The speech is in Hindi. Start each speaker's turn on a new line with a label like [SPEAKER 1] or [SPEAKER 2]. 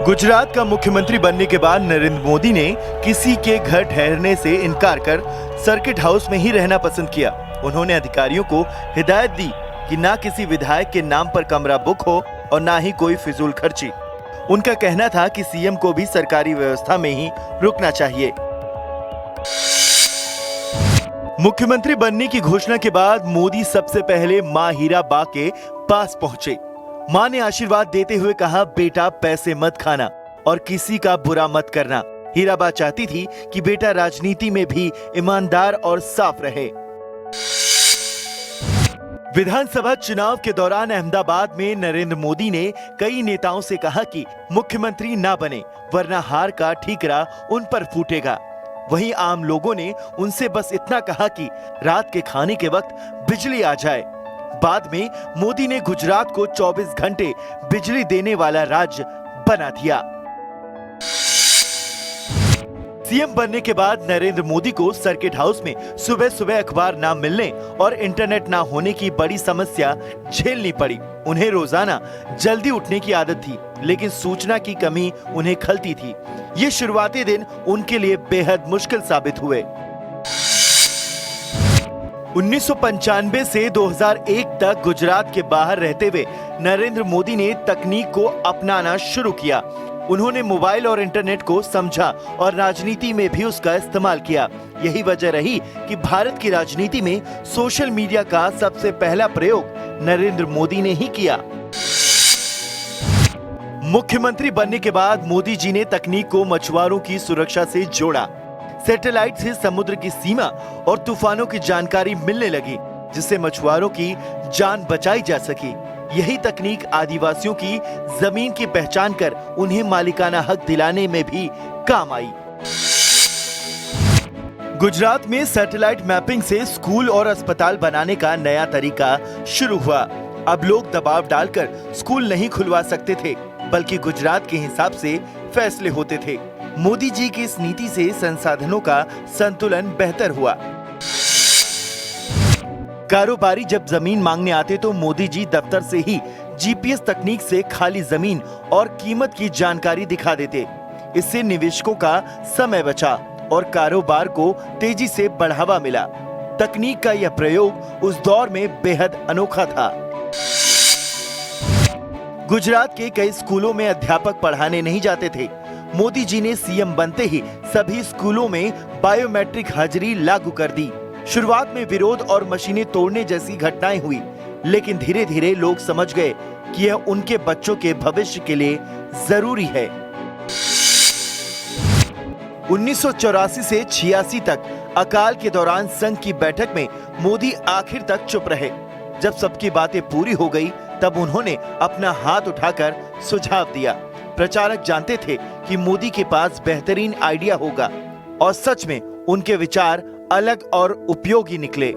[SPEAKER 1] गुजरात का मुख्यमंत्री बनने के बाद नरेंद्र मोदी ने किसी के घर ठहरने से इनकार कर सर्किट हाउस में ही रहना पसंद किया। उन्होंने अधिकारियों को हिदायत दी कि ना किसी विधायक के नाम पर कमरा बुक हो और ना ही कोई फिजूल खर्ची। उनका कहना था कि सीएम को भी सरकारी व्यवस्था में ही रुकना चाहिए। मुख्यमंत्री बनने की घोषणा के बाद मोदी सबसे पहले मां हीराबा के पास पहुंचे। मां ने आशीर्वाद देते हुए कहा, बेटा पैसे मत खाना और किसी का बुरा मत करना। हीराबा चाहती थी कि बेटा राजनीति में भी ईमानदार और साफ रहे। विधानसभा चुनाव के दौरान अहमदाबाद में नरेंद्र मोदी ने कई नेताओं से कहा कि मुख्यमंत्री ना बने वरना हार का ठीकरा उन पर फूटेगा। वहीं आम लोगों ने उनसे बस इतना कहा कि रात के खाने के वक्त बिजली आ जाए। बाद में मोदी ने गुजरात को 24 घंटे बिजली देने वाला राज्य बना दिया। सीएम बनने के बाद नरेंद्र मोदी को सर्किट हाउस में सुबह सुबह अखबार ना मिलने और इंटरनेट ना होने की बड़ी समस्या झेलनी पड़ी। उन्हें रोजाना जल्दी उठने की आदत थी, लेकिन सूचना की कमी उन्हें खलती थी। ये शुरुआती दिन उनके लिए बेहद मुश्किल साबित हुए। 1995 से 2001 तक गुजरात के बाहर रहते हुए नरेंद्र मोदी ने तकनीक को अपनाना शुरू किया। उन्होंने मोबाइल और इंटरनेट को समझा और राजनीति में भी उसका इस्तेमाल किया। यही वजह रही कि भारत की राजनीति में सोशल मीडिया का सबसे पहला प्रयोग नरेंद्र मोदी ने ही किया। मुख्यमंत्री बनने के बाद मोदी जी ने तकनीक को मछुआरों की सुरक्षा से जोड़ा। सैटेलाइट से समुद्र की सीमा और तूफानों की जानकारी मिलने लगी, जिससे मछुआरों की जान बचाई जा सकी। यही तकनीक आदिवासियों की जमीन की पहचान कर उन्हें मालिकाना हक दिलाने में भी काम आई। गुजरात में सैटेलाइट मैपिंग से स्कूल और अस्पताल बनाने का नया तरीका शुरू हुआ। अब लोग दबाव डालकर स्कूल नहीं खुलवा सकते थे, बल्कि गुजरात के हिसाब से फैसले होते थे। मोदी जी की इस नीति से संसाधनों का संतुलन बेहतर हुआ। कारोबारी जब जमीन मांगने आते तो मोदी जी दफ्तर से ही जीपीएस तकनीक से खाली जमीन और कीमत की जानकारी दिखा देते। इससे निवेशकों का समय बचा और कारोबार को तेजी से बढ़ावा मिला। तकनीक का यह प्रयोग उस दौर में बेहद अनोखा था। गुजरात के कई स्कूलों में अध्यापक पढ़ाने नहीं जाते थे। मोदी जी ने सीएम बनते ही सभी स्कूलों में बायोमेट्रिक हाजिरी लागू कर दी। शुरुआत में विरोध और मशीनें तोड़ने जैसी घटनाएं हुई, लेकिन धीरे धीरे लोग समझ गए कि यह उनके बच्चों के भविष्य के लिए जरूरी है। 1984 से 86 तक अकाल के दौरान संघ की बैठक में मोदी आखिर तक चुप रहे। जब सबकी बातें पूरी हो गई, तब उन्होंने अपना हाथ उठाकर सुझाव दिया। प्रचारक जानते थे कि मोदी के पास बेहतरीन आइडिया होगा और सच में उनके विचार अलग और उपयोगी निकले।